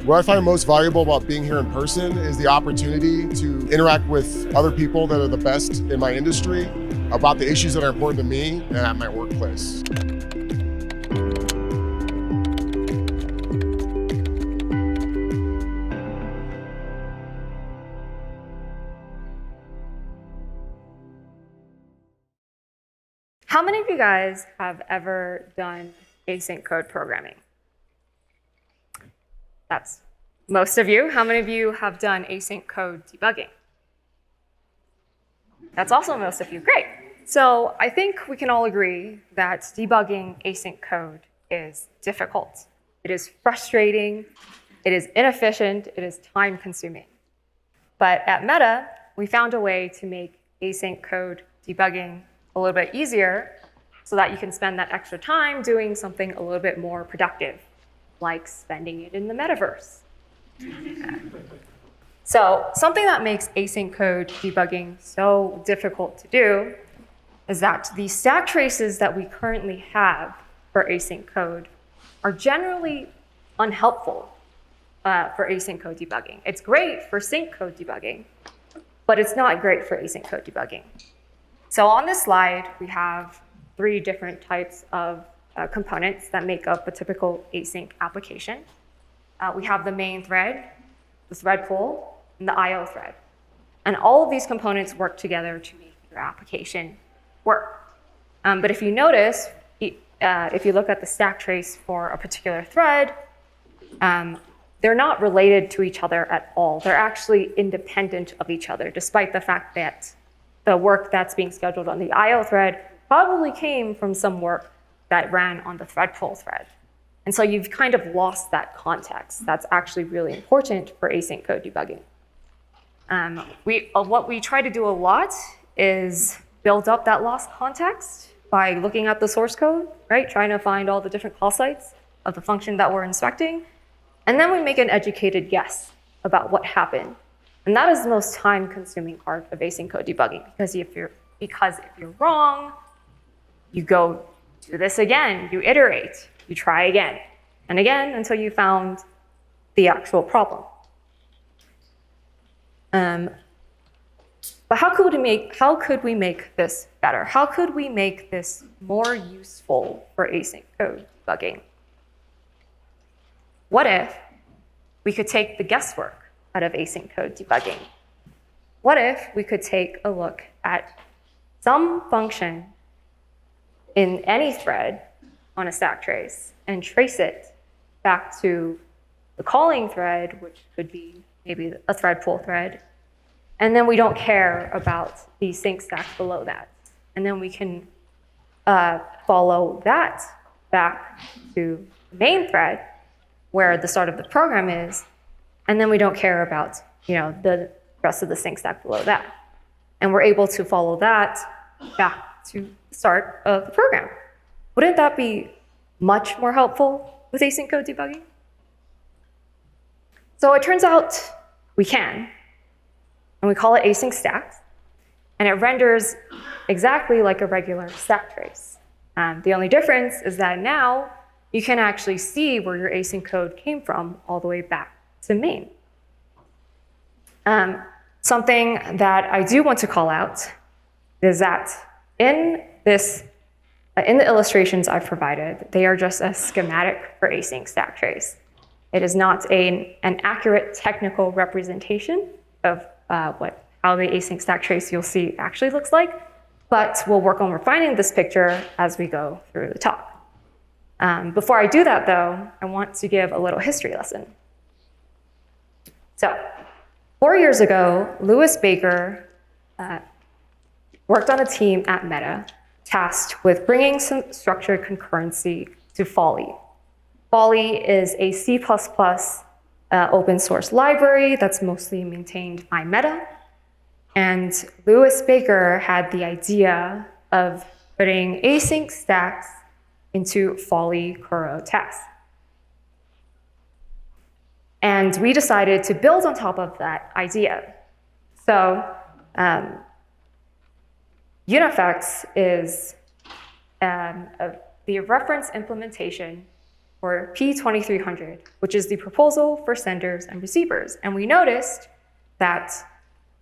What I find most valuable about being here in person is the opportunity to interact with other people that are the best in my industry about the issues that are important to me and at my workplace. How many of you guys have ever done async code programming? That's most of you. How many of you have done async code debugging? That's also most of you. Great. So I think we can all agree that debugging async code is difficult. It is frustrating. It is inefficient. It is time-consuming. But at Meta, we found a way to make async code debugging a little bit easier so that you can spend that extra time doing something a little bit more productive, like spending it in the metaverse. So something that makes async code debugging so difficult to do is that the stack traces that we currently have for async code are generally unhelpful for async code debugging. It's great for sync code debugging, but it's not great for async code debugging. So on this slide, we have 3 different types of components that make up a typical async application. We have the main thread, the thread pool, and the IO thread. And all of these components work together to make your application work. But if you notice, if you look at the stack trace for a particular thread, they're not related to each other at all. They're actually independent of each other, despite the fact that the work that's being scheduled on the IO thread probably came from some work that ran on the thread pool thread. And so you've kind of lost that context. That's actually really important for async code debugging. What we try to do a lot is build up that lost context by looking at the source code, right? Trying to find all the different call sites of the function that we're inspecting. And then we make an educated guess about what happened. And that is the most time-consuming part of async code debugging, because if you're wrong, you go do this again, you iterate, you try again, and again until you found the actual problem. But how could we make this better? How could we make this more useful for async code debugging? What if we could take the guesswork out of async code debugging? What if we could take a look at some function in any thread on a stack trace and trace it back to the calling thread, which could be maybe a thread pool thread, and then we don't care about the sync stack below that. And then we can follow that back to the main thread where the start of the program is, and then we don't care about the rest of the sync stack below that. And we're able to follow that back to the start of the program. Wouldn't that be much more helpful with async code debugging? So it turns out we can, and we call it async stacks, and it renders exactly like a regular stack trace. The only difference is that now you can actually see where your async code came from all the way back to main. Something that I do want to call out is that in the illustrations I've provided, they are just a schematic for async stack trace. It is not an accurate technical representation of how the async stack trace you'll see actually looks like, but we'll work on refining this picture as we go through the talk. Before I do that, though, I want to give a little history lesson. So, 4 years ago, Louis Baker worked on a team at Meta tasked with bringing some structured concurrency to Folly. Folly is a C++ open source library that's mostly maintained by Meta. And Louis Baker had the idea of putting async stacks into Folly Coro tests. And we decided to build on top of that idea. So Unifex is the reference implementation or P2300, which is the proposal for senders and receivers. And we noticed that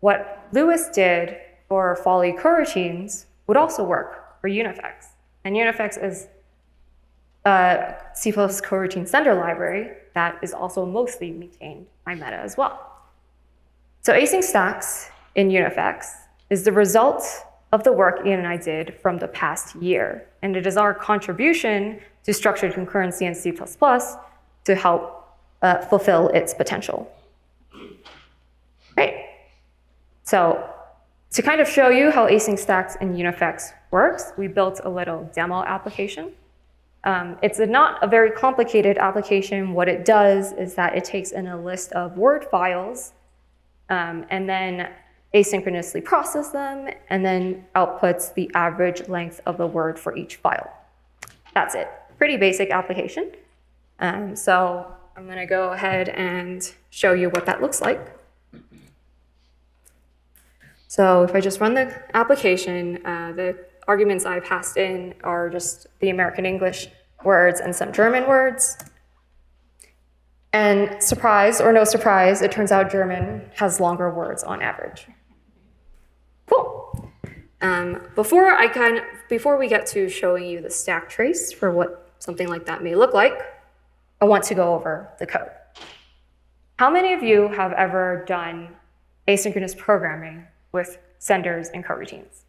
what Lewis did for Folly coroutines would also work for Unifex. And Unifex is a C+ coroutine sender library that is also mostly maintained by Meta as well. So async stacks in Unifex is the result of the work Ian and I did from the past year. And it is our contribution to structured concurrency in C++ to help fulfill its potential. Great. So to kind of show you how async stacks in Unifex works, we built a little demo application. It's not a very complicated application. What it does is that it takes in a list of Word files and then asynchronously process them and then outputs the average length of the word for each file. That's it. Pretty basic application. So I'm going to go ahead and show you what that looks like. So if I just run the application, the arguments I passed in are just the American English words and some German words. And surprise or no surprise, it turns out German has longer words on average. Cool. Before we get to showing you the stack trace for what something like that may look like, I want to go over the code. How many of you have ever done asynchronous programming with senders and coroutines?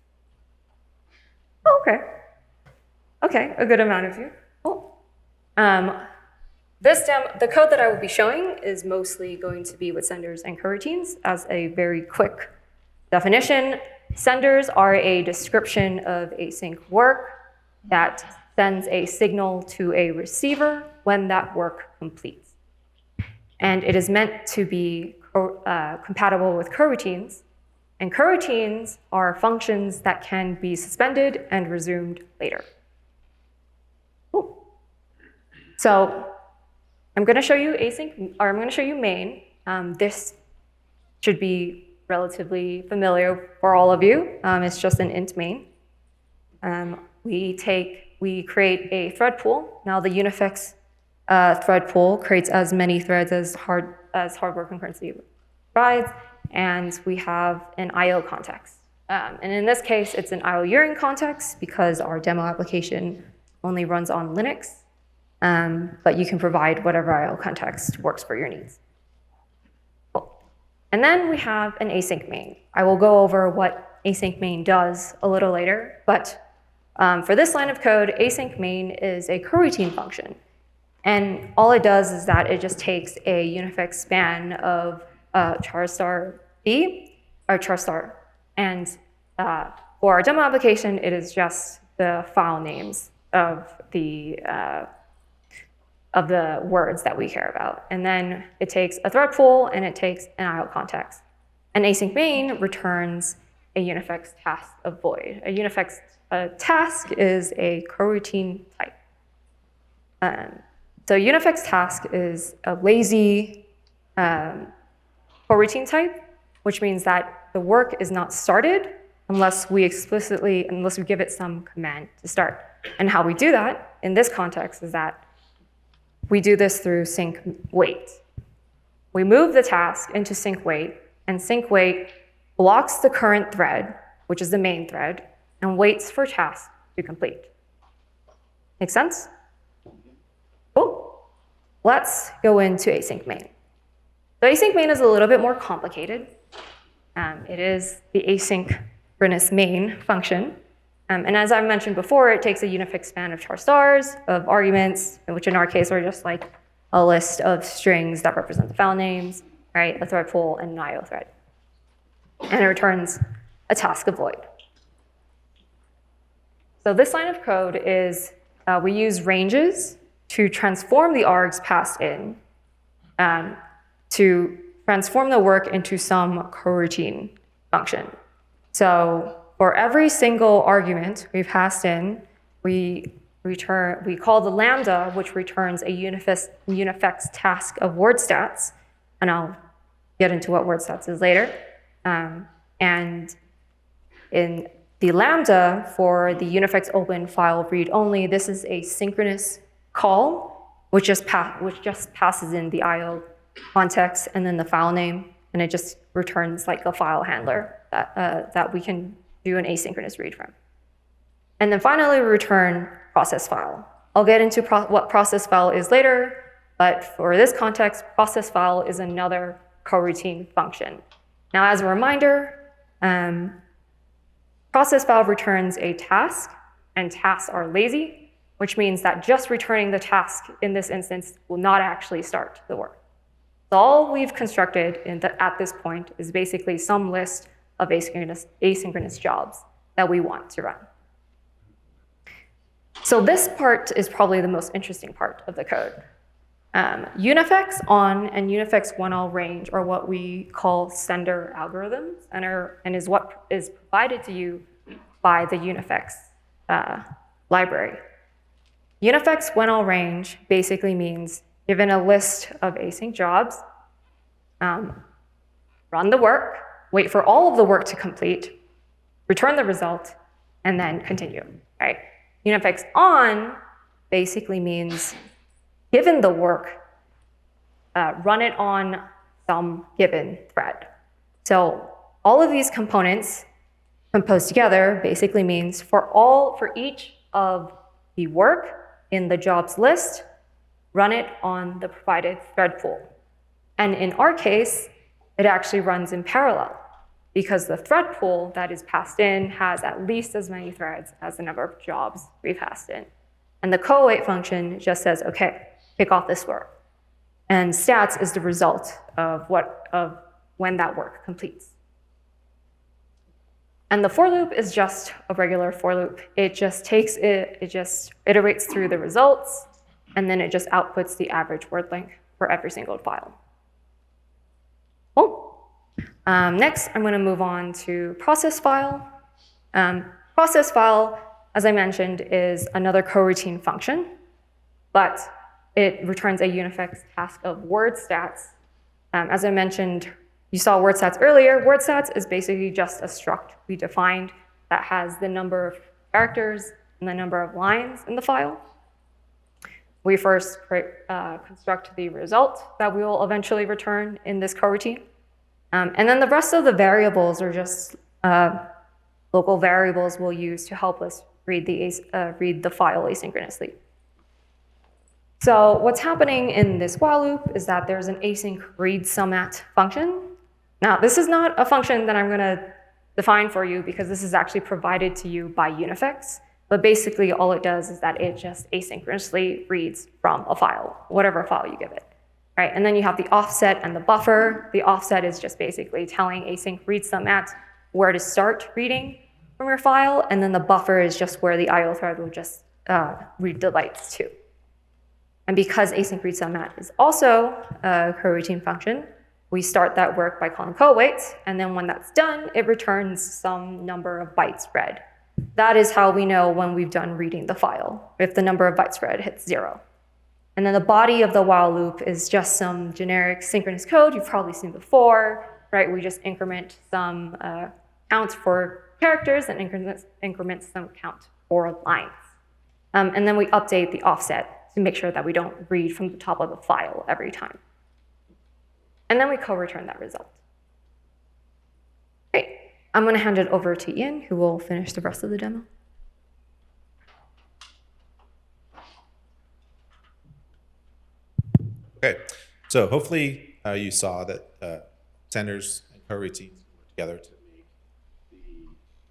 Oh, okay. Okay, a good amount of you. Cool. The code that I will be showing is mostly going to be with senders and coroutines. As a very quick definition, senders are a description of async work that sends a signal to a receiver when that work completes. And it is meant to be compatible with coroutines. And coroutines are functions that can be suspended and resumed later. Cool. So I'm going to show you async, or I'm going to show you main. This should be relatively familiar for all of you. It's just an int main. We create a thread pool. Now the Unifex thread pool creates as many threads as hardware concurrency provides, and we have an I/O context. And in this case, it's an I/O urine context because our demo application only runs on Linux. But you can provide whatever I/O context works for your needs. Cool. And then we have an async main. I will go over what async main does a little later, but for this line of code, async main is a coroutine function. And all it does is that it just takes a Unifex span of char star B, or char star. And for our demo application, it is just the file names of the words that we care about. And then it takes a thread pool and it takes an I/O context. And async main returns a Unifex task of void. A Unifex task is a coroutine type. So Unifex task is a lazy coroutine type, which means that the work is not started unless we give it some command to start. And how we do that in this context is that we do this through sync wait. We move the task into sync wait, and sync wait blocks the current thread, which is the main thread, and waits for task to complete. Make sense? Cool. Let's go into async main. So async main is a little bit more complicated. It is the asynchronous main function. And as I mentioned before, it takes a Unifex span of char stars, of arguments, which in our case are just like a list of strings that represent the file names, right? A thread pool and an I/O thread. And it returns a task of void. So this line of code is, we use ranges to transform the args passed in, to transform the work into some coroutine function. So for every single argument we passed in, we call the lambda, which returns a Unifex task of word stats, and I'll get into what word stats is later. And in the lambda for the Unifex open file read only, this is a synchronous call which just passes in the IO context and then the file name, and it just returns like a file handler that we can do an asynchronous read from. And then finally, we return process file. I'll get into what process file is later, but for this context, process file is another coroutine function. Now, as a reminder, process file returns a task, and tasks are lazy, which means that just returning the task in this instance will not actually start the work. So all we've constructed at this point is basically some list of asynchronous jobs that we want to run. So this part is probably the most interesting part of the code. Unifex on and Unifex 1L range are what we call sender algorithms and is what is provided to you by the Unifex library. Unifex 1L range basically means given a list of async jobs, run the work, wait for all of the work to complete, return the result, and then continue, right? Unifex on basically means given the work, run it on some given thread. So all of these components composed together basically means for each of the work in the jobs list, run it on the provided thread pool. And in our case, it actually runs in parallel because the thread pool that is passed in has at least as many threads as the number of jobs we passed in. And the co-await function just says, okay, kick off this work. And stats is the result of when that work completes. And the for loop is just a regular for loop. It just iterates through the results, and then it just outputs the average word length for every single file. Cool. Next, I'm going to move on to process file. Process file, as I mentioned, is another coroutine function, but it returns a Unifex task of word stats. As I mentioned, you saw word stats earlier. Word stats is basically just a struct we defined that has the number of characters and the number of lines in the file. We first construct the result that we will eventually return in this coroutine. And then the rest of the variables are just local variables we'll use to help us read the file asynchronously. So what's happening in this while loop is that there's an async read summat function. Now, this is not a function that I'm going to define for you because this is actually provided to you by Unifex. But basically, all it does is that it just asynchronously reads from a file, whatever file you give it. Right? And then you have the offset and the buffer. The offset is just basically telling async read summat where to start reading from your file. And then the buffer is just where the IO thread will just read the bytes to. And because async read summat is also a coroutine function, we start that work by calling co-await, and then when that's done, it returns some number of bytes read. That is how we know when we've done reading the file, if the number of bytes read hits 0. And then the body of the while loop is just some generic synchronous code you've probably seen before, right? We just increment some count for characters and increment some count for lines. And then we update the offset to make sure that we don't read from the top of the file every time. And then we co-return that result. Great. I'm going to hand it over to Ian, who will finish the rest of the demo. Okay, so hopefully you saw that senders and coroutines work together to make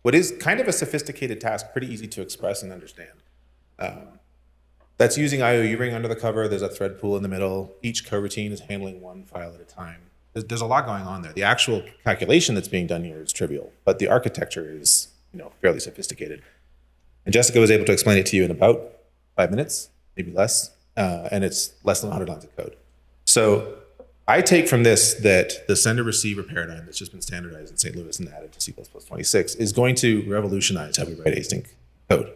what is kind of a sophisticated task pretty easy to express and understand. That's using IOU ring under the cover. There's a thread pool in the middle. Each coroutine is handling one file at a time. There's a lot going on there. The actual calculation that's being done here is trivial, but the architecture is, fairly sophisticated. And Jessica was able to explain it to you in about 5 minutes, maybe less, and it's less than 100 lines of code. So I take from this that the sender-receiver paradigm that's just been standardized in St. Louis and added to C++26 is going to revolutionize how we write async code.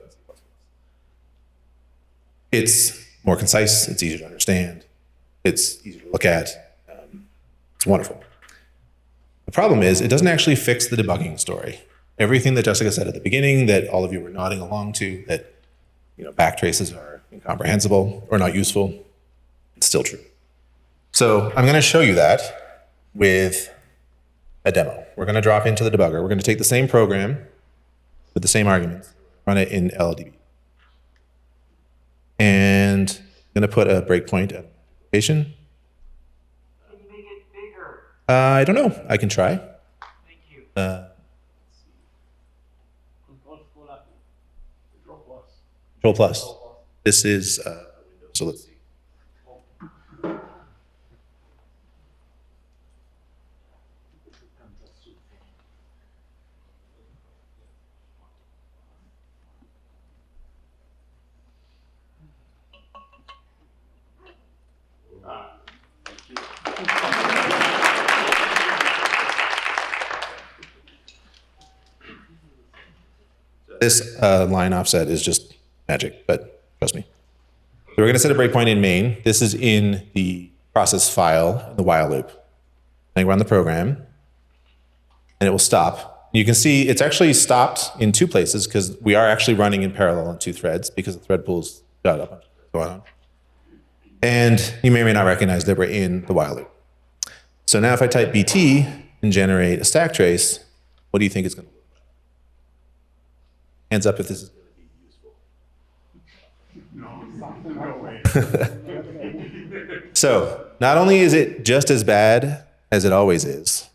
It's more concise, it's easier to understand, it's easier to look at, it's wonderful. The problem is it doesn't actually fix the debugging story. Everything that Jessica said at the beginning that all of you were nodding along to, that backtraces are incomprehensible or not useful, It's still true. So I'm going to show you that with a demo. We're going to drop into the debugger. We're going to take the same program with the same arguments, run it in LLDB. And I'm going to put a breakpoint at location. Can you make it bigger? I don't know. I can try. Thank you. Control plus. This is Windows. So let's see. This line offset is just magic, but trust me. So we're going to set a breakpoint in main. This is in the process file, in the while loop. I run the program, and it will stop. You can see it's actually stopped in two places because we are actually running in parallel on two threads because the thread pool's got a bunch going on. And you may or may not recognize that we're in the while loop. So now if I type BT and generate a stack trace, what do you think it's going to look like? Hands up if this is going to be useful. So not only is it just as bad as it always is,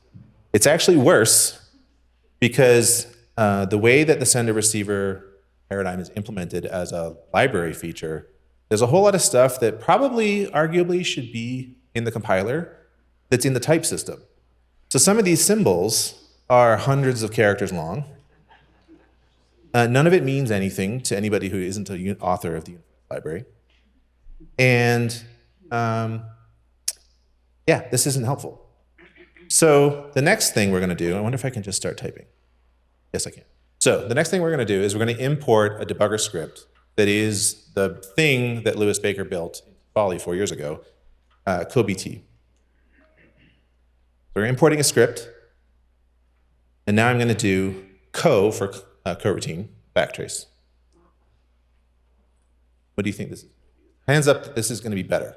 it's actually worse because the way that the sender-receiver paradigm is implemented as a library feature, there's a whole lot of stuff that probably, arguably, should be in the compiler that's in the type system. So some of these symbols are hundreds of characters long. None of it means anything to anybody who isn't an author of the library. And yeah, this isn't helpful. So the next thing we're going to do, I wonder if I can just start typing. Yes, I can. So the next thing we're going to do is we're going to import a debugger script that is the thing that Lewis Baker built in Folly 4 years ago, CppCon. We're importing a script, and now I'm going to do co for coroutine backtrace. What do you think this is? Hands up that this is going to be better.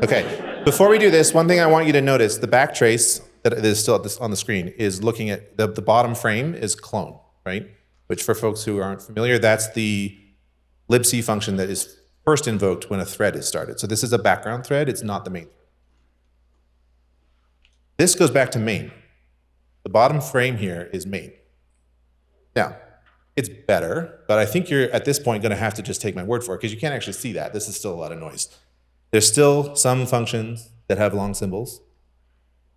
Okay, before we do this, one thing I want you to notice, the backtrace that is still on the screen is looking at the bottom frame is clone, right? Which for folks who aren't familiar, that's the libc function that is first invoked when a thread is started. So this is a background thread, it's not the main thread. This goes back to main. The bottom frame here is main. Now, it's better, but I think you're at this point going to have to just take my word for it because you can't actually see that. This is still a lot of noise. There's still some functions that have long symbols,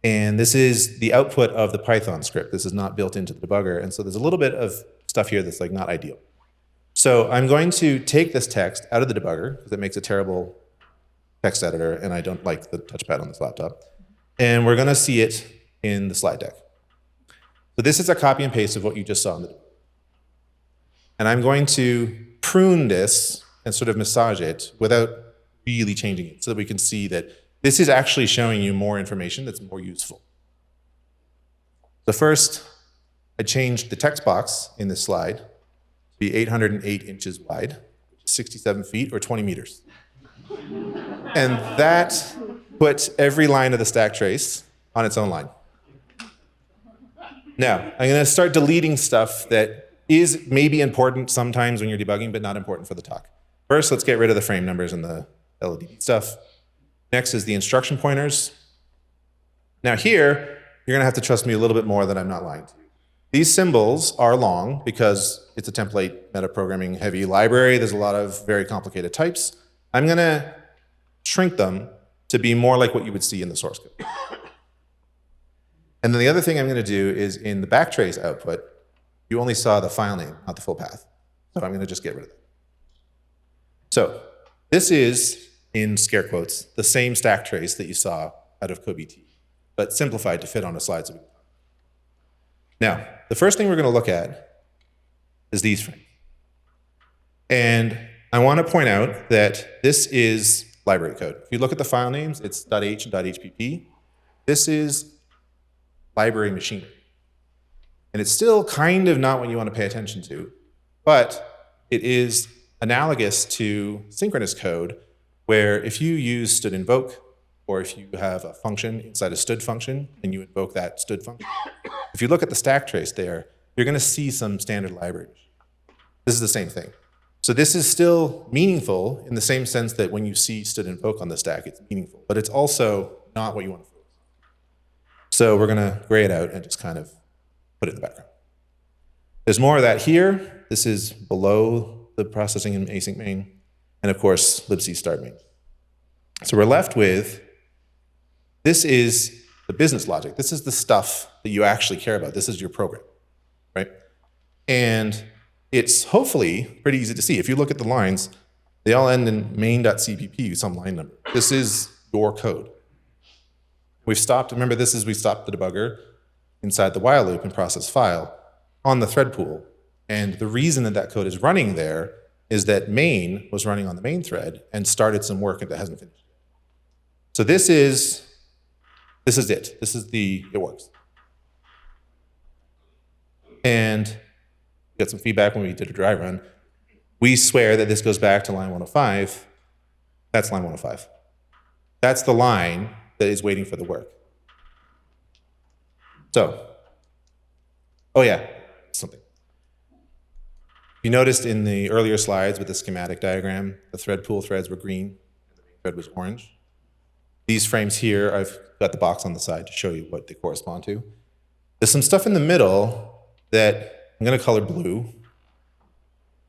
and this is the output of the Python script. This is not built into the debugger, and so there's a little bit of stuff here that's like not ideal. So I'm going to take this text out of the debugger because it makes a terrible text editor, and I don't like the touchpad on this laptop. And we're going to see it in the slide deck. So this is a copy and paste of what you just saw in the debugger. And I'm going to prune this and sort of massage it without really changing it so that we can see that this is actually showing you more information that's more useful. So first, I changed the text box in this slide to be 808 inches wide, which is 67 feet or 20 meters. And that puts every line of the stack trace on its own line. Now, I'm going to start deleting stuff that is maybe important sometimes when you're debugging, but not important for the talk. First, let's get rid of the frame numbers and the LLDB stuff. Next is the instruction pointers. Now here, you're going to have to trust me a little bit more that I'm not lying to you. These symbols are long because it's a template metaprogramming heavy library. There's a lot of very complicated types. I'm going to shrink them to be more like what you would see in the source code. And then the other thing I'm going to do is in the backtrace output, you only saw the file name, not the full path. So I'm going to just get rid of it. So this is, in scare quotes, the same stack trace that you saw out of CppCon, but simplified to fit on a slide. Now, the first thing we're going to look at is these frames. And I want to point out that this is library code. If you look at the file names, it's .h and .hpp. This is library machinery. And it's still kind of not what you want to pay attention to, but it is analogous to synchronous code, where if you use std invoke, or if you have a function inside a std function and you invoke that std function, if you look at the stack trace there, you're going to see some standard libraries. This is the same thing. So this is still meaningful in the same sense that when you see std invoke on the stack, it's meaningful, but it's also not what you want to focus on. So we're going to gray it out and just kind of put it in the background. There's more of that here. This is below the processing in async main, and of course, libc start main. So we're left with, this is the business logic. This is the stuff that you actually care about. This is your program, right? And it's hopefully pretty easy to see. If you look at the lines, they all end in main.cpp, some line number. This is your code. We've stopped, remember we stopped the debugger inside the while loop and process file on the thread pool. And the reason that that code is running there is that main was running on the main thread and started some work that hasn't finished. So this is it. It works. And we got some feedback when we did a dry run. We swear that this goes back to line 105. That's line 105. That's the line that is waiting for the work. So, oh yeah, something. You noticed in the earlier slides with the schematic diagram, the thread pool threads were green, and the main thread was orange. These frames here, I've got the box on the side to show you what they correspond to. There's some stuff in the middle that I'm going to color blue.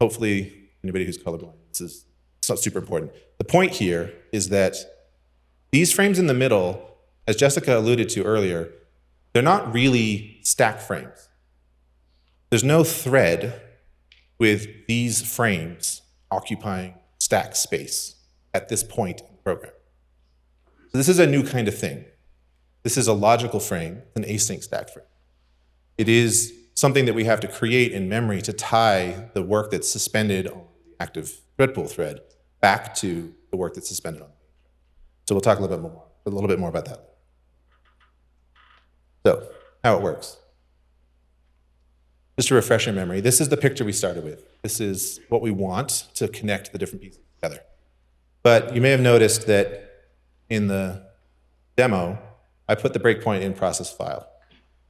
Hopefully, anybody who's colorblind, it's not super important. The point here is that these frames in the middle, as Jessica alluded to earlier, they're not really stack frames. There's no thread with these frames occupying stack space at this point in the program. So this is a new kind of thing. This is a logical frame, an async stack frame. It is something that we have to create in memory to tie the work that's suspended on the active thread pool thread back to the work that's suspended on. So we'll talk a little bit more about that. So, how it works. Just to refresh your memory, this is the picture we started with. This is what we want to connect the different pieces together. But you may have noticed that in the demo, I put the breakpoint in process file.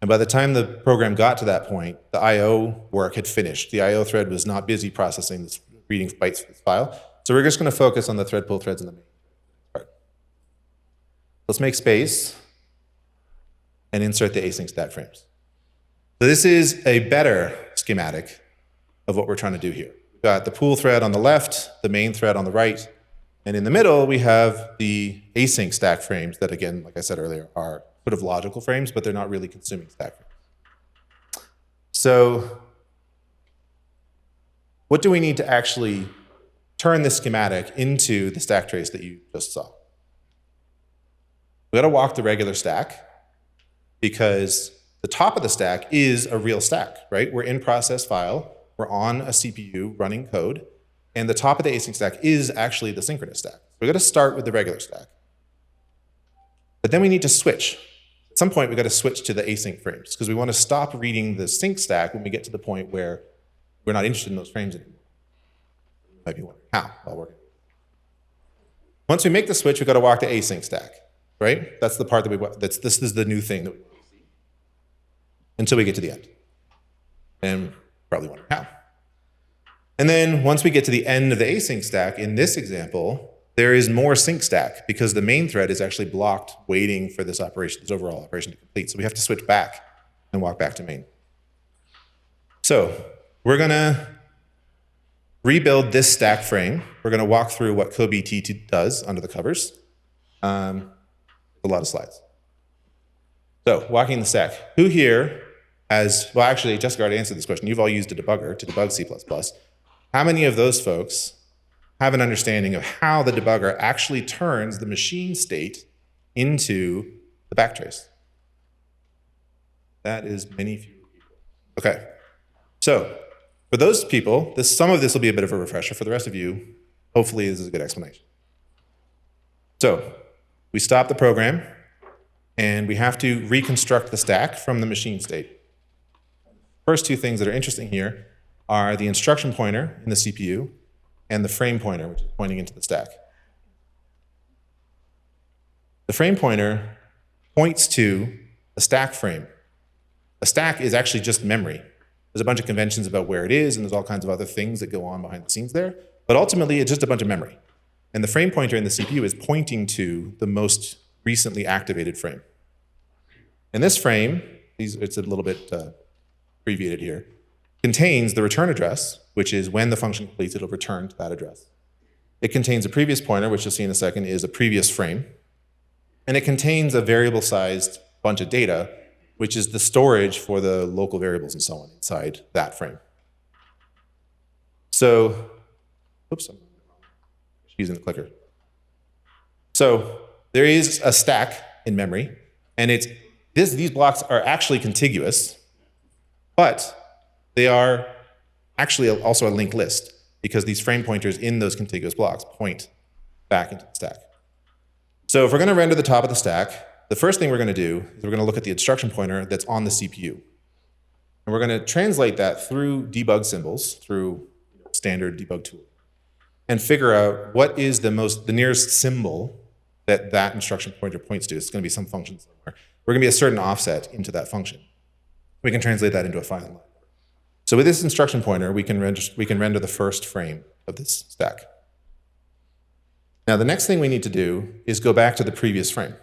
And by the time the program got to that point, the I/O work had finished. The I/O thread was not busy processing this, reading bytes from this file. So we're just going to focus on the thread pool threads in the main part. Let's make space and insert the async stack frames. So this is a better schematic of what we're trying to do here. We've got the pool thread on the left, the main thread on the right, and in the middle we have the async stack frames that, again, like I said earlier, are sort of logical frames, but they're not really consuming stack frames. So what do we need to actually turn this schematic into the stack trace that you just saw? We got to walk the regular stack because the top of the stack is a real stack, right? We're in process file, we're on a CPU running code, and the top of the async stack is actually the synchronous stack. So we got to start with the regular stack. But then we need to switch. At some point, we got to switch to the async frames because we want to stop reading the sync stack when we get to the point where we're not interested in those frames anymore. You might be wondering how. Well, once we make the switch, we got to walk the async stack, right? That's the part that this is the new thing that we want to see until we get to the end. And probably wondering how. And then once we get to the end of the async stack, in this example, there is more sync stack because the main thread is actually blocked waiting for this operation, this overall operation to complete. So we have to switch back and walk back to main. So we're going to rebuild this stack frame. We're going to walk through what CoBT does under the covers. A lot of slides. So walking the stack. Who here has, well, actually, Jessica already answered this question. You've all used a debugger to debug C++. How many of those folks have an understanding of how the debugger actually turns the machine state into the backtrace? That is many few people. Okay. So for those people, some of this will be a bit of a refresher. For the rest of you, hopefully this is a good explanation. So we stop the program, and we have to reconstruct the stack from the machine state. First two things that are interesting here are the instruction pointer in the CPU and the frame pointer, which is pointing into the stack. The frame pointer points to a stack frame. A stack is actually just memory. There's a bunch of conventions about where it is, and there's all kinds of other things that go on behind the scenes there. But ultimately, it's just a bunch of memory. And the frame pointer in the CPU is pointing to the most recently activated frame. And this frame, it's a little bit abbreviated here, contains the return address, which is when the function completes, it'll return to that address. It contains a previous pointer, which you'll see in a second is a previous frame. And it contains a variable-sized bunch of data, which is the storage for the local variables and so on inside that frame. So, oops, I'm using the clicker. So there is a stack in memory, and these blocks are actually contiguous, but they are actually also a linked list because these frame pointers in those contiguous blocks point back into the stack. So if we're going to render the top of the stack, the first thing we're going to do is we're going to look at the instruction pointer that's on the CPU. And we're going to translate that through debug symbols, through standard debug tool, and figure out what is the nearest symbol that instruction pointer points to. It's going to be some function somewhere. We're going to be a certain offset into that function. We can translate that into a file line. So with this instruction pointer, we can render the first frame of this stack. Now the next thing we need to do is go back to the previous frame.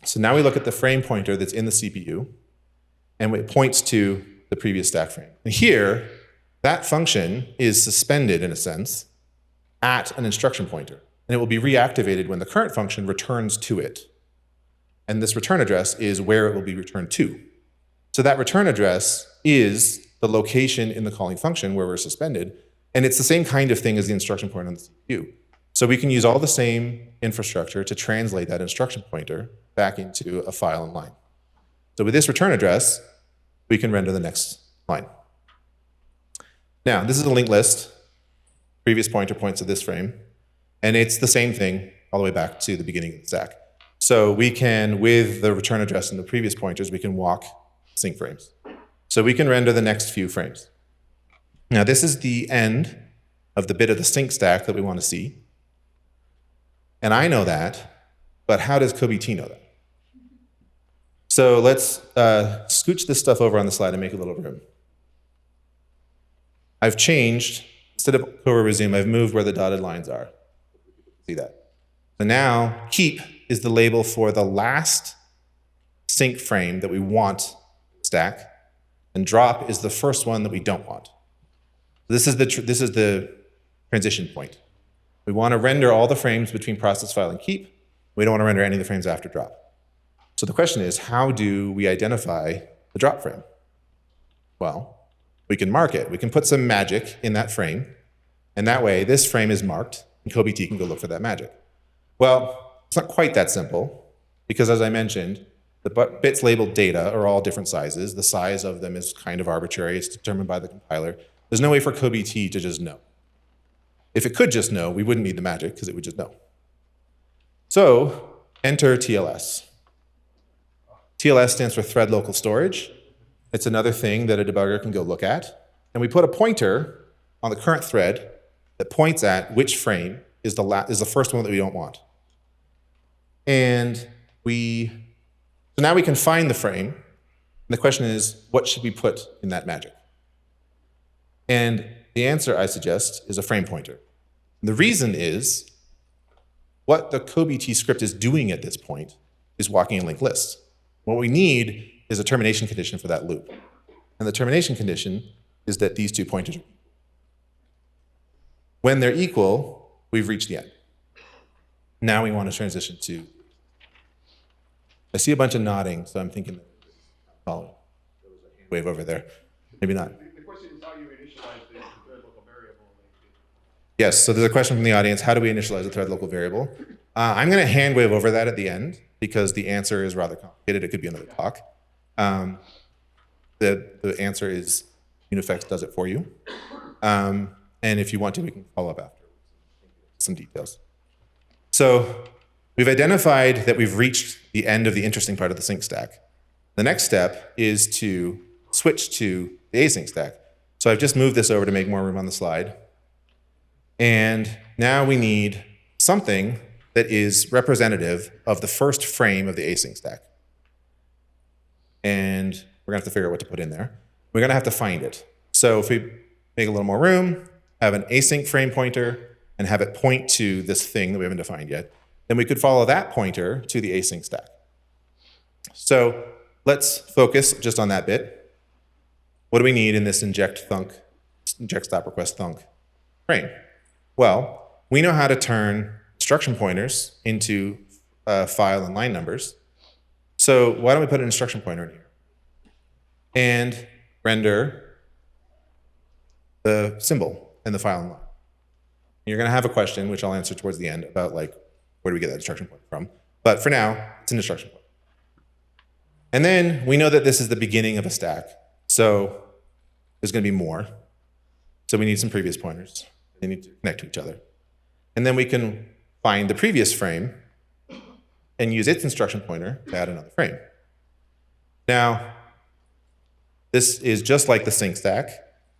So now we look at the frame pointer that's in the CPU, and it points to the previous stack frame. And here, that function is suspended, in a sense, at an instruction pointer. And it will be reactivated when the current function returns to it. And this return address is where it will be returned to. So that return address is the location in the calling function where we're suspended, and it's the same kind of thing as the instruction pointer on the CPU. So we can use all the same infrastructure to translate that instruction pointer back into a file and line. So with this return address, we can render the next line. Now, this is a linked list. Previous pointer points to this frame, and it's the same thing all the way back to the beginning of the stack. So we can, with the return address and the previous pointers, we can walk sync frames. So we can render the next few frames. Now, this is the end of the bit of the sync stack that we want to see. And I know that, but how does CppCon know that? So let's scooch this stuff over on the slide and make a little room. I've changed, instead of Cora resume, I've moved where the dotted lines are. See that? So now keep is the label for the last sync frame that we want stack, and drop is the first one that we don't want. This is the transition point. We want to render all the frames between process file and keep. We don't want to render any of the frames after drop. So the question is, how do we identify the drop frame? Well, we can mark it. We can put some magic in that frame, and that way this frame is marked, and CppCon can go look for that magic. Well, it's not quite that simple, because as I mentioned, the bits labeled data are all different sizes. The size of them is kind of arbitrary. It's determined by the compiler. There's no way for CppCon to just know. If it could just know, we wouldn't need the magic, because it would just know. So enter TLS. TLS stands for thread local storage. It's another thing that a debugger can go look at. And we put a pointer on the current thread that points at which frame is the first one that we don't want. And so now we can find the frame. And the question is, what should we put in that magic? And the answer, I suggest, is a frame pointer. And the reason is, what the CppCon script is doing at this point is walking a linked list. What we need is a termination condition for that loop. And the termination condition is that these two pointers are equal. When they're equal, we've reached the end. Now we want to transition to, I see a bunch of nodding, so I'm thinking, following. There was a hand wave over there. Maybe not. The question is how you initialize the thread local variable. Yes, so there's a question from the audience, how do we initialize a thread local variable? I'm going to hand wave over that at the end, because the answer is rather complicated. It could be another talk. The answer is Unifex does it for you. And if you want to, we can follow up after some details. So we've identified that we've reached the end of the interesting part of the sync stack. The next step is to switch to the async stack. So I've just moved this over to make more room on the slide. And now we need something that is representative of the first frame of the async stack. And we're gonna have to figure out what to put in there. We're gonna have to find it. So if we make a little more room, have an async frame pointer, and have it point to this thing that we haven't defined yet, then we could follow that pointer to the async stack. So let's focus just on that bit. What do we need in this inject stop request thunk frame? Well, we know how to turn instruction pointers into file and line numbers. So why don't we put an instruction pointer in here and render the symbol and the file and line. You're going to have a question, which I'll answer towards the end, about like, where do we get that instruction pointer from? But for now, it's an instruction pointer. And then we know that this is the beginning of a stack. So there's going to be more. So we need some previous pointers. They need to connect to each other. And then we can find the previous frame and use its instruction pointer to add another frame. Now, this is just like the sync stack.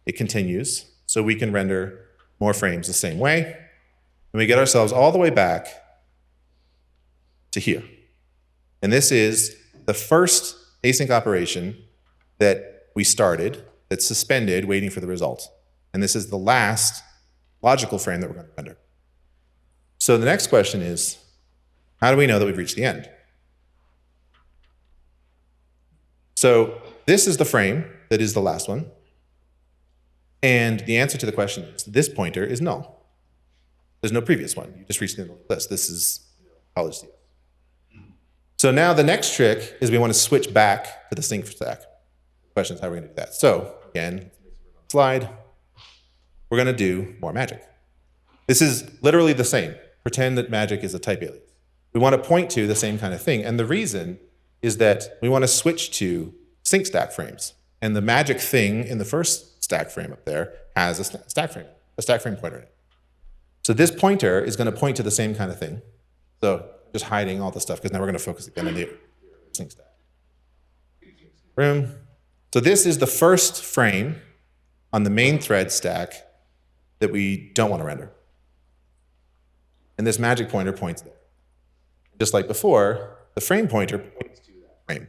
It continues, so we can render more frames the same way. And we get ourselves all the way back to here. And this is the first async operation that we started that's suspended waiting for the result. And this is the last logical frame that we're going to render. So the next question is, how do we know that we've reached the end? So this is the frame that is the last one. And the answer to the question is, this pointer is null. There's no previous one. You just reached the end of the list. This is college CS. So now the next trick is we want to switch back to the sync stack. The question is, how are we going to do that? So again, slide. We're going to do more magic. This is literally the same. Pretend that magic is a type alias. We want to point to the same kind of thing. And the reason is that we want to switch to sync stack frames. And the magic thing in the first stack frame up there has a stack frame pointer in it. So this pointer is going to point to the same kind of thing. So just hiding all the stuff, because now we're going to focus again on the sync stack. Room. So this is the first frame on the main thread stack that we don't want to render. And this magic pointer points there. Just like before, the frame pointer points to that frame.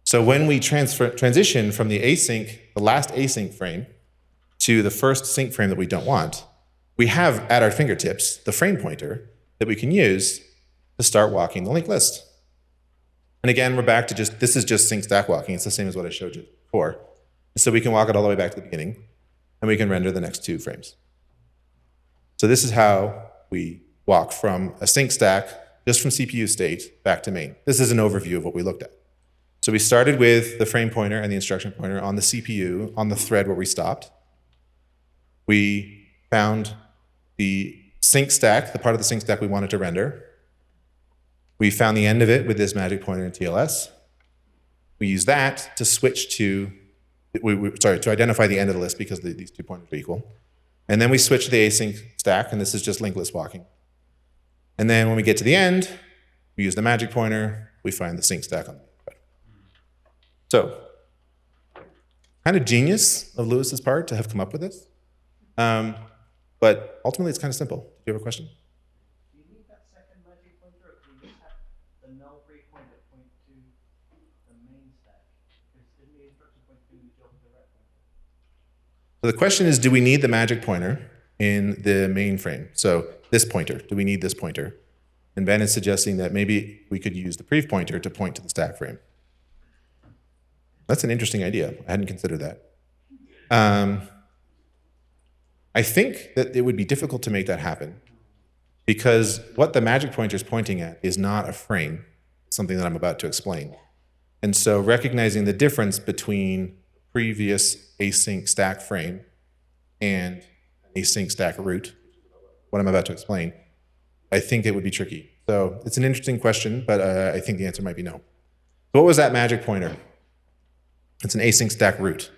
So when we transition from the last async frame to the first sync frame that we don't want, we have at our fingertips the frame pointer that we can use to start walking the linked list. And again, we're back to this is just sync stack walking. It's the same as what I showed you before. So we can walk it all the way back to the beginning, and we can render the next two frames. So this is how we walk from a sync stack, just from CPU state, back to main. This is an overview of what we looked at. So we started with the frame pointer and the instruction pointer on the CPU, on the thread where we stopped. We found the sync stack, the part of the sync stack we wanted to render. We found the end of it with this magic pointer in TLS. We use that to switch to, to identify the end of the list because these two pointers are equal. And then we switch to the async stack, and this is just linked list walking. And then when we get to the end, we use the magic pointer, we find the sync stack on the thread. So, kind of genius of Lewis's part to have come up with this. But ultimately, it's kind of simple. Do you have a question? Do you need that second magic pointer, or can you just have the null free pointer point to the main stack? Because in the instruction point to the job direct pointer. So the question is, do we need the magic pointer in the main frame? So this pointer, do we need this pointer? And Ben is suggesting that maybe we could use the prev pointer to point to the stack frame. That's an interesting idea. I hadn't considered that. I think that it would be difficult to make that happen because what the magic pointer is pointing at is not a frame, something that I'm about to explain. And so recognizing the difference between previous async stack frame and async stack root, what I'm about to explain, I think it would be tricky. So it's an interesting question, but I think the answer might be no. So what was that magic pointer? It's an async stack root.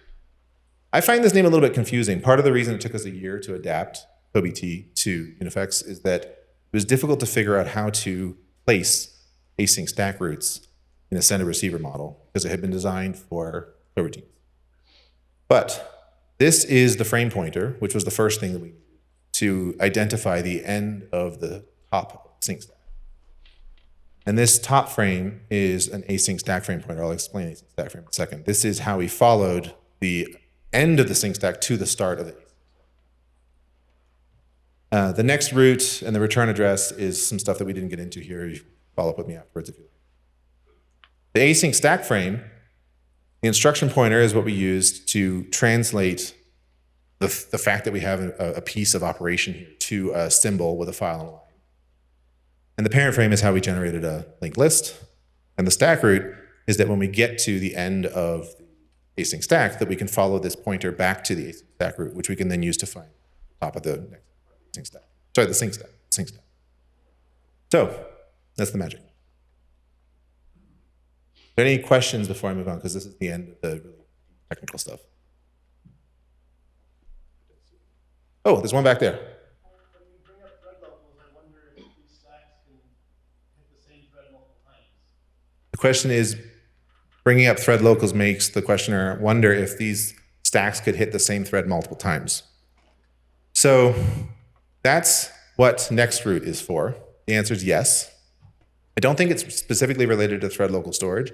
I find this name a little bit confusing. Part of the reason it took us a year to adapt CppCon to Unifex is that it was difficult to figure out how to place async stack roots in a sender-receiver model because it had been designed for coroutines. But this is the frame pointer, which was the first thing that we needed to identify the end of the top sync stack. And this top frame is an async stack frame pointer. I'll explain async stack frame in a second. This is how we followed the end of the sync stack to the start of it. The next route and the return address is some stuff that we didn't get into here. You follow up with me afterwards if you like. The async stack frame, the instruction pointer is what we used to translate the fact that we have a piece of operation here to a symbol with a file and a line. And the parent frame is how we generated a linked list. And the stack route is that when we get to the end of the async stack, that we can follow this pointer back to the async stack route, which we can then use to find the top of the next async stack. Sorry, the sync stack. So that's the magic. Are there any questions before I move on? Because this is the end of the really technical stuff. Oh, there's one back there. When you bring up thread locals, I wonder if these stacks can hit the same thread multiple times. The question is, bringing up thread locals makes the questioner wonder if these stacks could hit the same thread multiple times. So that's what next route is for. The answer is yes. I don't think it's specifically related to thread local storage,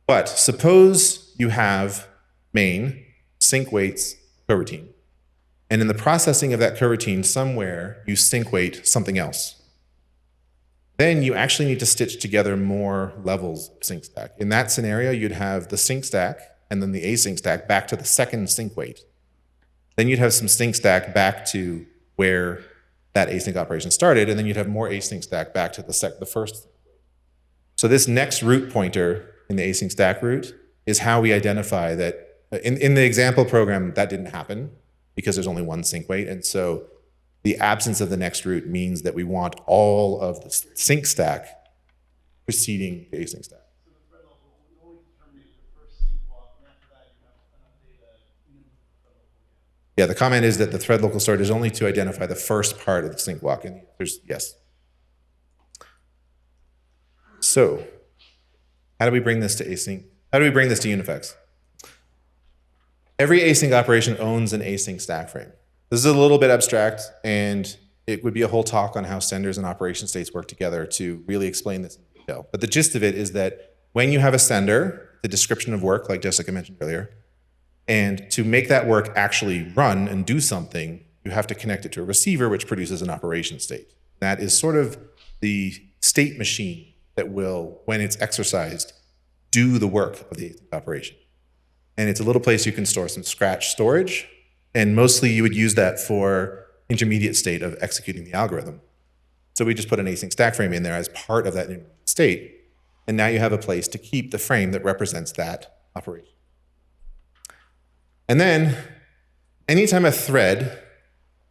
but suppose you have main, sync waits, coroutine. And in the processing of that coroutine, somewhere you sync wait something else. Then you actually need to stitch together more levels of sync stack. In that scenario, you'd have the sync stack and then the async stack back to the second sync wait. Then you'd have some sync stack back to where that async operation started, and then you'd have more async stack back to the first. So this next route pointer in the async stack route is how we identify that. In the example program, that didn't happen because there's only one sync wait, and so the absence of the next route means that we want all of the sync stack preceding the async stack. So the thread local will only determine the first sync block, and after that you have an update thread local again. Yeah, the comment is that the thread local start is only to identify the first part of the sync block, and there's yes. So, how do we bring this to async? How do we bring this to Unifex? Every async operation owns an async stack frame. This is a little bit abstract, and it would be a whole talk on how senders and operation states work together to really explain this in detail. But the gist of it is that when you have a sender, the description of work, like Jessica mentioned earlier, and to make that work actually run and do something, you have to connect it to a receiver, which produces an operation state. That is sort of the state machine that will, when it's exercised, do the work of the async operation. And it's a little place you can store some scratch storage, and mostly you would use that for intermediate state of executing the algorithm. So we just put an async stack frame in there as part of that intermediate state, and now you have a place to keep the frame that represents that operation. And then, anytime a thread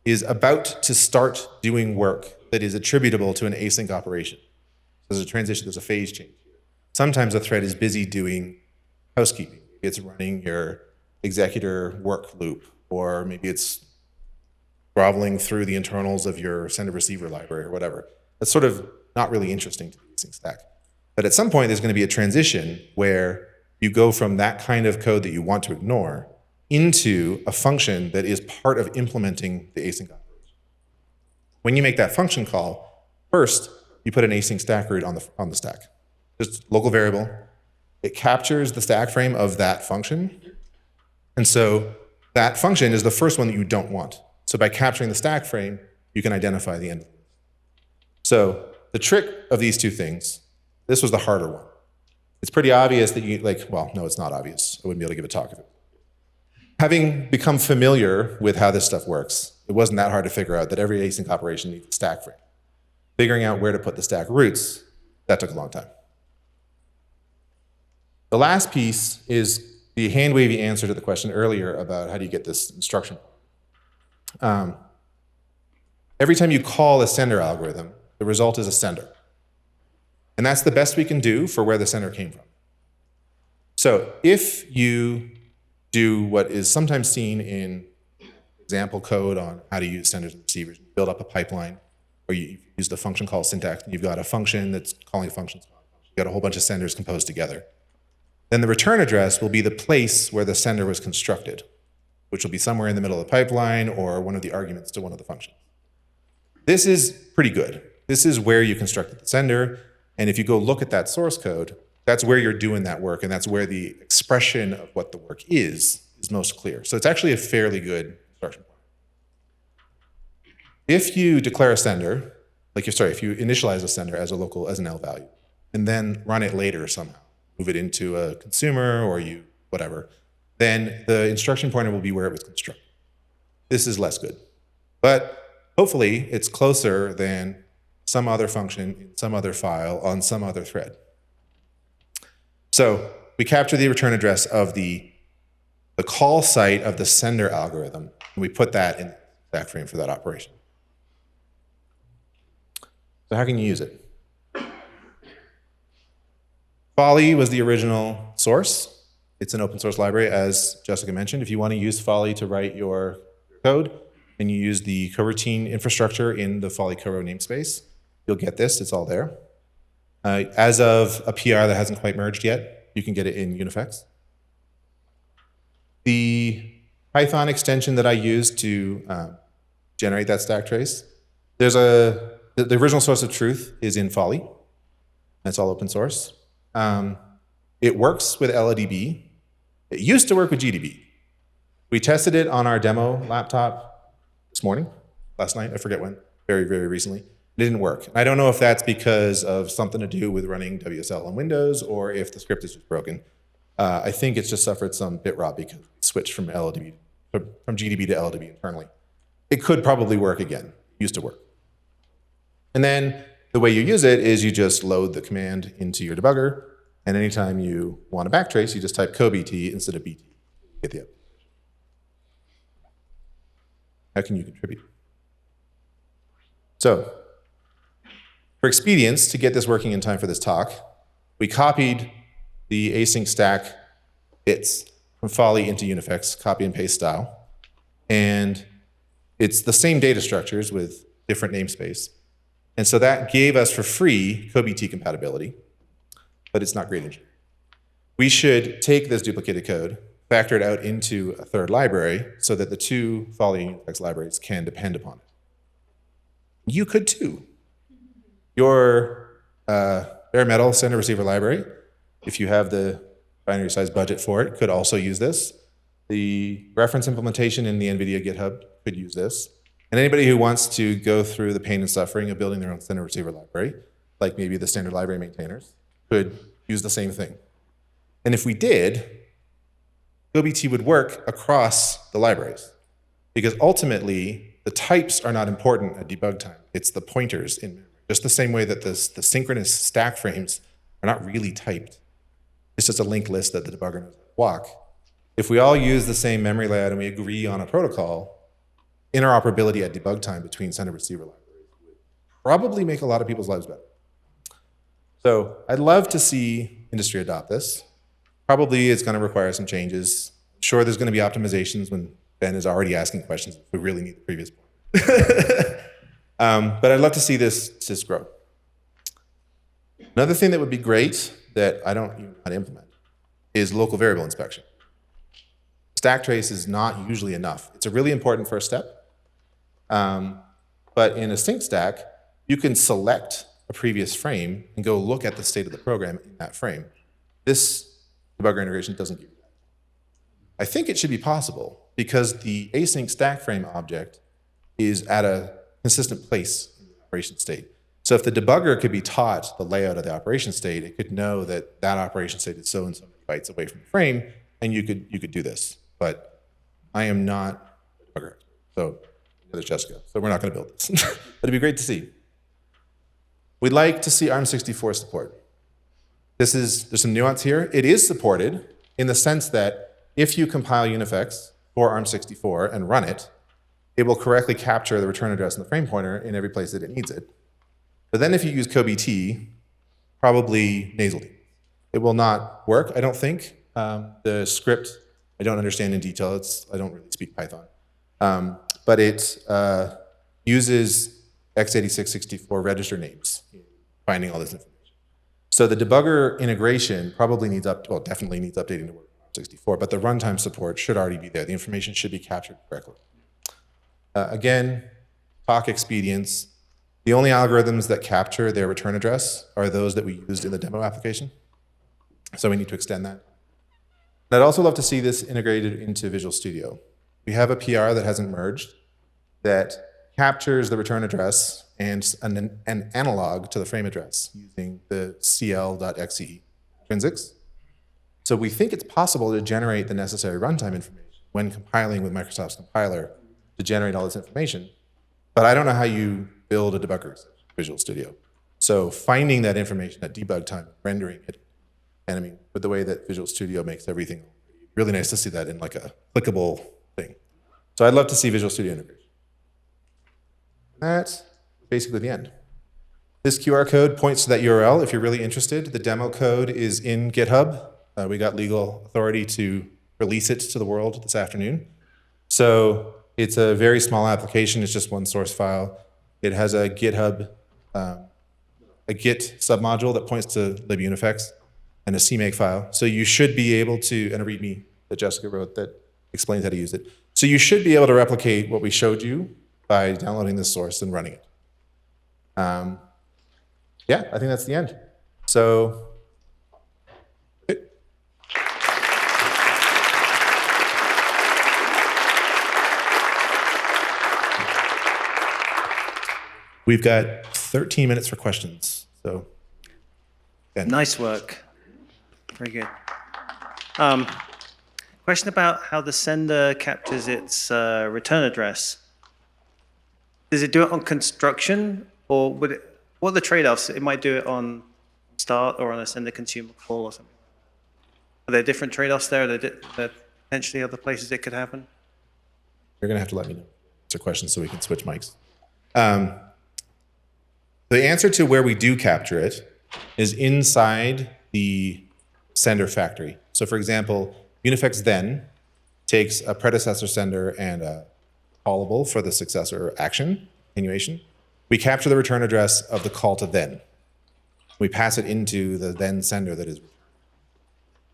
is about to start doing work that is attributable to an async operation, there's a transition, there's a phase change here. Sometimes a thread is busy doing housekeeping. It's running your executor work loop, or maybe it's groveling through the internals of your sender-receiver library or whatever. That's sort of not really interesting to the async stack. But at some point, there's going to be a transition where you go from that kind of code that you want to ignore into a function that is part of implementing the async operation. When you make that function call, first, you put an async stack root on the stack. Just local variable. It captures the stack frame of that function. And so that function is the first one that you don't want. So by capturing the stack frame, you can identify the end. So the trick of these two things, this was the harder one. It's pretty obvious that you, well, no, it's not obvious. I wouldn't be able to give a talk of it. Having become familiar with how this stuff works, it wasn't that hard to figure out that every async operation needs a stack frame. Figuring out where to put the stack roots, that took a long time. The last piece is the hand-wavy answer to the question earlier about how do you get this instruction. Every time you call a sender algorithm, the result is a sender. And that's the best we can do for where the sender came from. So if you do what is sometimes seen in example code on how to use senders and receivers, you build up a pipeline, or you use the function call syntax, and you've got a function that's calling functions. You've got a whole bunch of senders composed together. Then the return address will be the place where the sender was constructed, which will be somewhere in the middle of the pipeline or one of the arguments to one of the functions. This is pretty good. This is where you constructed the sender. And if you go look at that source code, that's where you're doing that work. And that's where the expression of what the work is most clear. So it's actually a fairly good instruction point. If you declare a sender, if you initialize a sender as an L value, and then run it later somehow, move it into a consumer or whatever, then the instruction pointer will be where it was constructed. This is less good. But hopefully it's closer than some other function in some other file on some other thread. So we capture the return address of the call site of the sender algorithm, and we put that in the stack frame for that operation. So how can you use it? Folly was the original source. It's an open source library, as Jessica mentioned. If you want to use Folly to write your code, and you use the coroutine infrastructure in the Folly Coro namespace, you'll get this. It's all there. As of a PR that hasn't quite merged yet, you can get it in Unifex. The Python extension that I used to generate that stack trace, the original source of truth is in Folly. That's all open source. It works with LDB. It used to work with GDB. We tested it on our demo laptop last night, I forget when, very, very recently. It didn't work. I don't know if that's because of something to do with running WSL on Windows or if the script is just broken. I think it's just suffered some bit rot because it switched from GDB to LDB internally. It could probably work again. It used to work. And then the way you use it is you just load the command into your debugger, and anytime you want to backtrace, you just type CoBT instead of BT. Get the update. How can you contribute? So, for expedience, to get this working in time for this talk, we copied the async stack bits from Folly into Unifex, copy and paste style. And it's the same data structures with different namespace. And so that gave us for free CoBT compatibility, but it's not great engineering. We should take this duplicated code, factor it out into a third library so that the two Folly and Unifex libraries can depend upon it. You could too. Your bare metal sender receiver library, if you have the binary size budget for it, could also use this. The reference implementation in the NVIDIA GitHub could use this. And anybody who wants to go through the pain and suffering of building their own sender receiver library, like maybe the standard library maintainers, could use the same thing. And if we did, CoBT would work across the libraries. Because ultimately, the types are not important at debug time. It's the pointers in memory. Just the same way that the synchronous stack frames are not really typed. It's just a linked list that the debugger knows how to walk. If we all use the same memory layout and we agree on a protocol, interoperability at debug time between sender receiver libraries would probably make a lot of people's lives better. So I'd love to see industry adopt this. Probably it's going to require some changes. I'm sure there's going to be optimizations when Ben is already asking questions if we really need the previous point. But I'd love to see this grow. Another thing that would be great that I don't even know how to implement is local variable inspection. Stack trace is not usually enough. It's a really important first step. But in a sync stack, you can select a previous frame and go look at the state of the program in that frame. This debugger integration doesn't give you that. I think it should be possible because the async stack frame object is at a consistent place in the operation state. So if the debugger could be taught the layout of the operation state, it could know that that operation state is so and so many bytes away from the frame, and you could do this. But I am not a debugger, so there's Jessica. So we're not going to build this. But it'd be great to see. We'd like to see ARM64 support. There's some nuance here. It is supported in the sense that if you compile Unifex for ARM64 and run it, it will correctly capture the return address in the frame pointer in every place that it needs it. But then if you use CoBT, probably nasally. It will not work, I don't think. The script, I don't understand in detail. I don't really speak Python. But it uses x86-64 register names in finding all this information. So the debugger integration probably definitely needs updating to work on 64, but the runtime support should already be there. The information should be captured correctly. Again, talk expedience. The only algorithms that capture their return address are those that we used in the demo application. So we need to extend that. I'd also love to see this integrated into Visual Studio. We have a PR that hasn't merged that captures the return address and an analog to the frame address using the cl.exe intrinsics. So we think it's possible to generate the necessary runtime information when compiling with Microsoft's compiler to generate all this information. But I don't know how you build a debugger in Visual Studio. So finding that information at debug time, rendering it, and I mean, with the way that Visual Studio makes everything, really nice to see that in like a clickable thing. So I'd love to see Visual Studio integration. That's basically the end. This QR code points to that URL if you're really interested. The demo code is in GitHub. We got legal authority to release it to the world this afternoon. So it's a very small application. It's just one source file. It has a GitHub, a Git submodule that points to libunifex and a CMake file. So you should be able to, and a README that Jessica wrote that explains how to use it. So you should be able to replicate what we showed you by downloading this source and running it. Yeah, I think that's the end. So, we've got 13 minutes for questions. So, Ben. Nice work. Very good. Question about how the sender captures its return address. Does it do it on construction, or would it? What are the trade-offs? It might do it on start or on a sender consumer call or something. Are there different trade-offs there? Are there potentially other places it could happen? You're going to have to let me know. It's a question so we can switch mics. The answer to where we do capture it is inside the sender factory. So for example, Unifex then takes a predecessor sender and a callable for the successor action, continuation. We capture the return address of the call to then. We pass it into the then sender that is.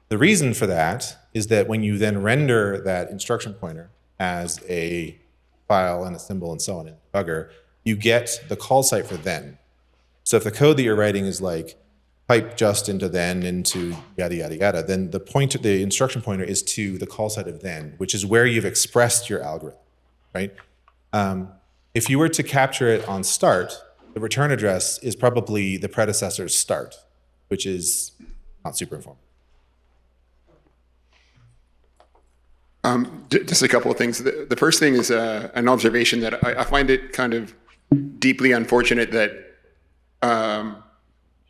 The reason for that is that when you then render that instruction pointer as a file and a symbol and so on in the debugger, you get the call site for then. So if the code that you're writing is like pipe just into then into yada, yada, yada, then the instruction pointer is to the call site of then, which is where you've expressed your algorithm, right? If you were to capture it on start, the return address is probably the predecessor's start, which is not super informative. Just a couple of things. The first thing is an observation that I find it kind of deeply unfortunate that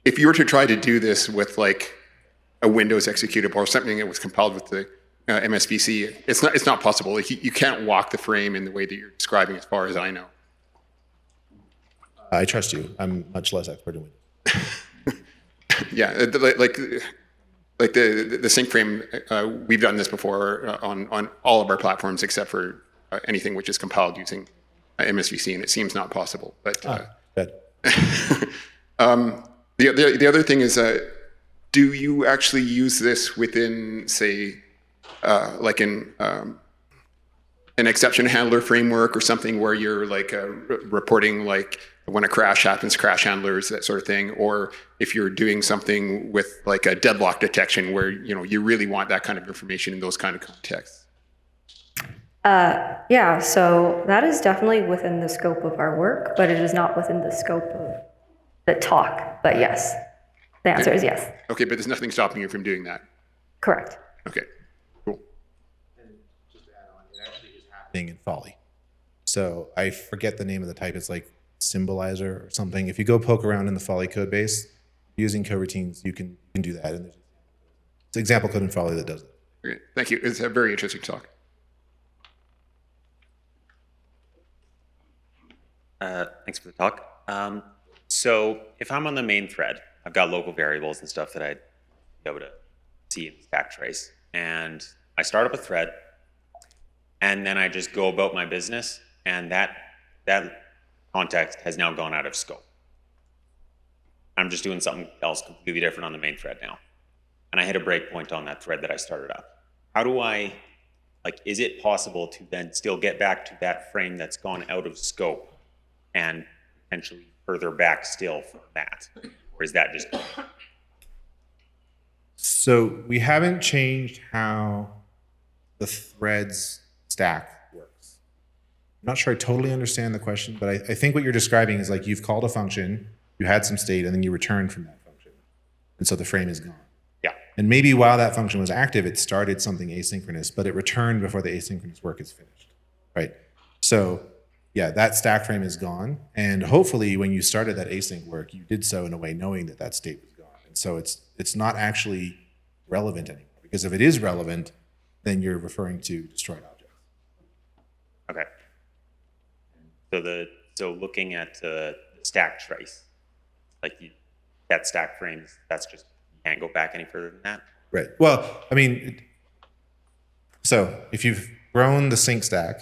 if you were to try to do this with like a Windows executable or something that was compiled with the MSVC, it's not possible. Like you can't walk the frame in the way that you're describing, as far as I know. I trust you. I'm much less expert in Windows. Yeah, like the sync frame, we've done this before on all of our platforms except for anything which is compiled using MSVC, and it seems not possible. But good. the other thing is, do you actually use this within, say, like an exception handler framework or something where you're like reporting like when a crash happens, crash handlers, that sort of thing, or if you're doing something with like a deadlock detection where you really want that kind of information in those kind of contexts? Yeah, so that is definitely within the scope of our work, but it is not within the scope of the talk. But yes, the answer is yes. Okay, but there's nothing stopping you from doing that. Correct. Okay, cool. And just to add on, it actually is happening in Folly. So I forget the name of the type. It's like Symbolizer or something. If you go poke around in the Folly code base using coroutines, you can do that. And there's an example code in Folly that does it. Okay, thank you. It's a very interesting talk. Thanks for the talk. So if I'm on the main thread, I've got local variables and stuff that I'd be able to see in the stack trace. And I start up a thread, and then I just go about my business, and that context has now gone out of scope. I'm just doing something else completely different on the main thread now. And I hit a breakpoint on that thread that I started up. How do I, is it possible to then still get back to that frame that's gone out of scope and potentially further back still from that? Or is that just, So we haven't changed how the threads stack works. I'm not sure I totally understand the question, but I think what you're describing is like you've called a function, you had some state, and then you returned from that function. And so the frame is gone. yeah, And maybe while that function was active, it started something asynchronous, but it returned before the asynchronous work is finished, right? So yeah, that stack frame is gone. And hopefully when you started that async work, you did so in a way knowing that that state was gone. And so it's not actually relevant anymore, because if it is relevant, then you're referring to destroyed objects. okay. So looking at the stack trace, like that stack frame, that's just, you can't go back any further than that? Right. Well, I mean, so if you've grown the sync stack,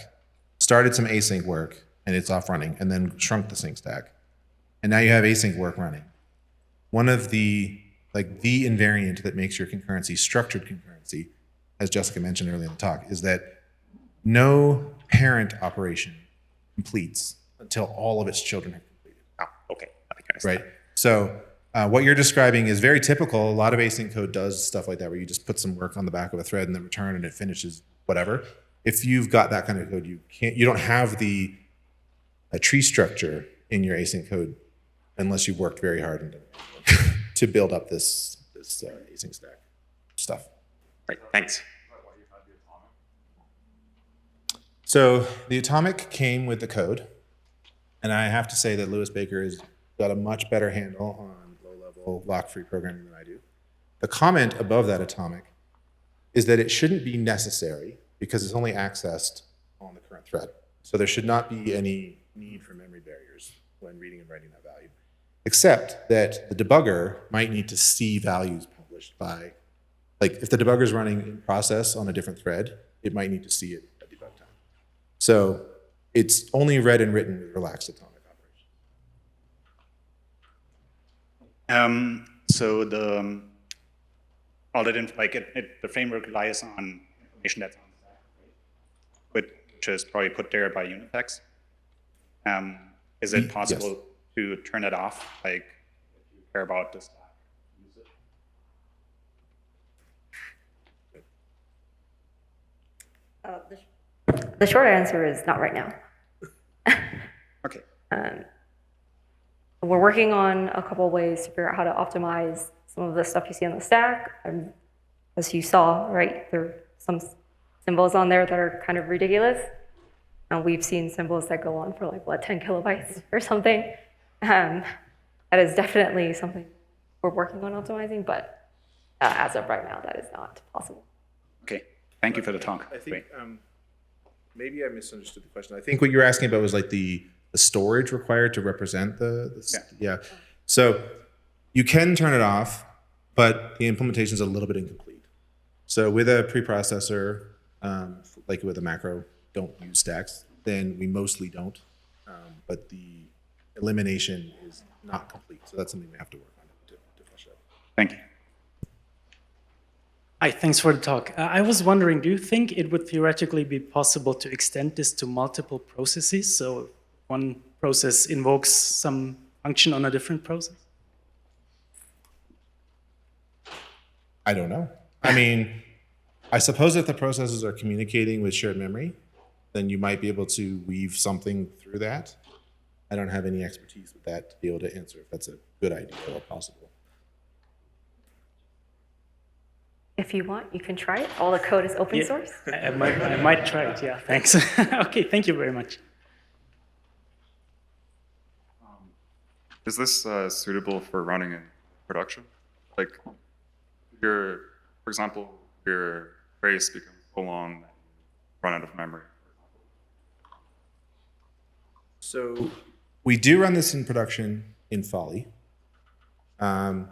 started some async work, and it's off running, and then shrunk the sync stack, and now you have async work running. One of the invariant that makes your concurrency structured concurrency, as Jessica mentioned earlier in the talk, is that no parent operation completes until all of its children have completed. Oh, okay. I think I understand. Right? So what you're describing is very typical. A lot of async code does stuff like that, where you just put some work on the back of a thread and then return, and it finishes whatever. If you've got that kind of code, you don't have a tree structure in your async code unless you've worked very hard to build up this async stack stuff. Right, thanks. So the atomic came with the code, and I have to say that Louis Baker has got a much better handle on low-level lock-free programming than I do. The comment above that atomic is that it shouldn't be necessary because it's only accessed on the current thread. So there should not be any need for memory barriers when reading and writing that value, except that the debugger might need to see values published by, like if the debugger is running in process on a different thread, it might need to see it at debug time. So it's only read and written with relaxed atomic operation. So the all that the framework relies on information that's on the stack, right? Which is probably put there by Unifex. Is it possible to turn it off, like if you care about the stack usage? The short answer is not right now. Okay. We're working on a couple of ways to figure out how to optimize some of the stuff you see on the stack. As you saw, right, there are some symbols on there that are kind of ridiculous. And we've seen symbols that go on for like, what, 10 kilobytes or something. That is definitely something we're working on optimizing, but as of right now, that is not possible. Okay. Thank you for the talk. I think maybe I misunderstood the question. I think what you were asking about was like the storage required to represent yeah. So you can turn it off, but the implementation is a little bit incomplete. So with a preprocessor, like with a macro, don't use stacks, then we mostly don't. But the elimination is not complete. So that's something we have to work on to flush out. Thank you. Hi, thanks for the talk. I was wondering, do you think it would theoretically be possible to extend this to multiple processes? So one process invokes some function on a different process? I don't know. I mean, I suppose if the processes are communicating with shared memory, then you might be able to weave something through that. I don't have any expertise with that to be able to answer if that's a good idea or possible. If you want, you can try it. All the code is open source. I might try it, yeah, thanks. Okay, thank you very much. Is this suitable for running in production? Like, for example, your trace becomes so long that you run out of memory. So we do run this in production in Folly. In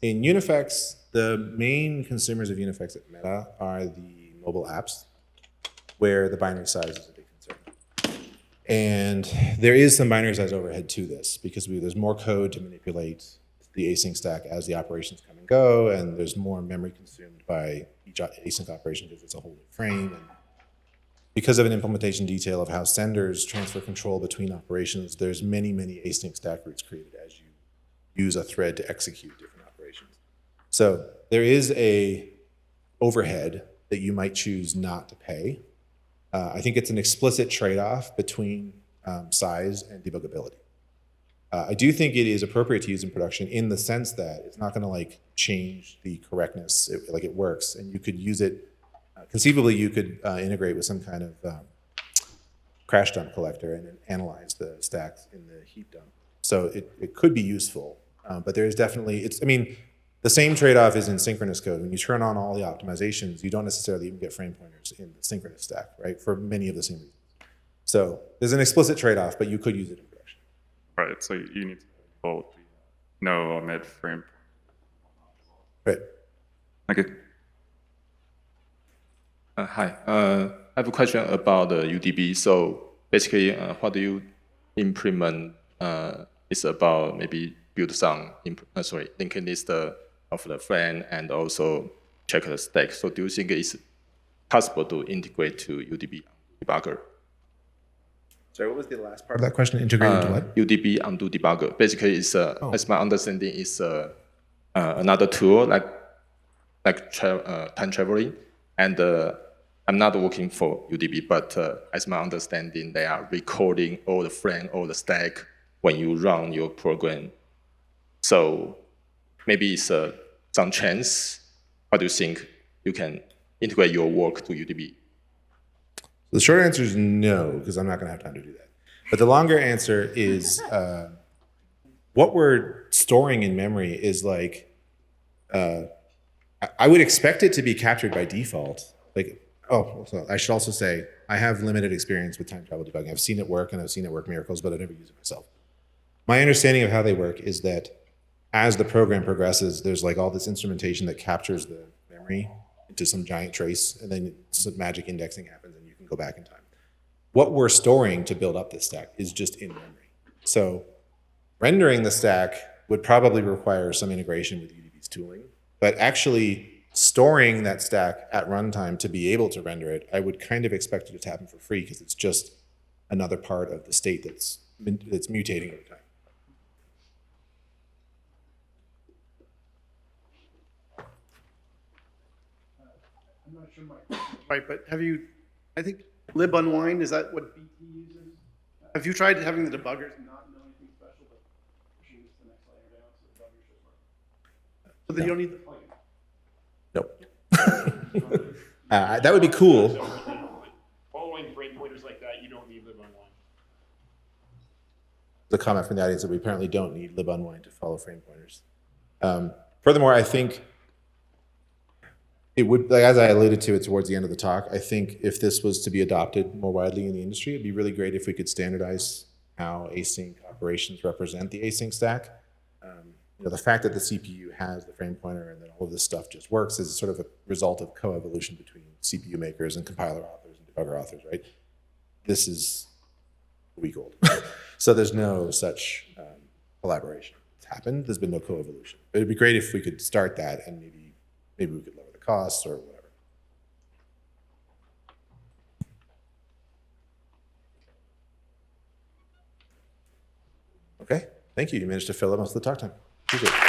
Unifex, the main consumers of Unifex at Meta are the mobile apps, where the binary size is a big concern. And there is some binary size overhead to this, because there's more code to manipulate the async stack as the operations come and go, and there's more memory consumed by each async operation because it's a whole new frame. And because of an implementation detail of how senders transfer control between operations, there's many, many async stack routes created as you use a thread to execute different operations. So there is a overhead that you might choose not to pay. I think it's an explicit trade-off between size and debuggability. I do think it is appropriate to use in production in the sense that it's not going to like change the correctness, like it works, and you could use it. Conceivably, you could integrate with some kind of crash dump collector and then analyze the stacks in the heap dump. So it could be useful, but there is definitely I mean, the same trade-off is in synchronous code. When you turn on all the optimizations, you don't necessarily even get frame pointers in the synchronous stack, right? For many of the same reasons. So there's an explicit trade-off, but you could use it in production. Right. So you need to both no omit frame. Right. Thank you. Hi. I have a question about the UDB. So basically, what do you implement? Is about maybe build some linked list of the friend and also check the stack. So do you think it's possible to integrate to UDB debugger? Sorry, what was the last part of that question? Integrated to what? UDB undo debugger. Basically, it's as my understanding is another tool like time traveling, and I'm not working for UDB, but as my understanding, they are recording all the frame, all the stack when you run your program. So maybe it's some chance. What do you think you can integrate your work to UDB? The short answer is no, because I'm not going to have time to do that. But the longer answer is what we're storing in memory is like, I would expect it to be captured by default. Like, so I should also say, I have limited experience with time travel debugging. I've seen it work and I've seen it work miracles, but I've never used it myself. My understanding of how they work is that as the program progresses, there's like all this instrumentation that captures the memory into some giant trace, and then some magic indexing happens and you can go back in time. What we're storing to build up this stack is just in memory. So rendering the stack would probably require some integration with UDB's tooling, but actually storing that stack at runtime to be able to render it, I would kind of expect it to happen for free because it's just another part of the state that's mutating over time. I'm not sure my question's right, but have you, I think libunwind, is that what BT uses? Have you tried having the debuggers not know anything special, but pushing this to the next layer down so the debugger should work? So then you don't need the plugin. Nope. That would be cool. Following frame pointers like that, you don't need libunwind. The comment from the audience that we apparently don't need libunwind to follow frame pointers. Furthermore, I think it would, like, as I alluded to it towards the end of the talk, I think if this was to be adopted more widely in the industry, it'd be really great if we could standardize how async operations represent the async stack. You know, the fact that the CPU has the frame pointer and that all of this stuff just works is sort of a result of co-evolution between CPU makers and compiler authors and debugger authors, right? This is a week old. So there's no such collaboration. It's happened, there's been no co-evolution. But it'd be great if we could start that and maybe we could lower the costs or whatever. Okay, thank you. You managed to fill up most of the talk time. Appreciate it.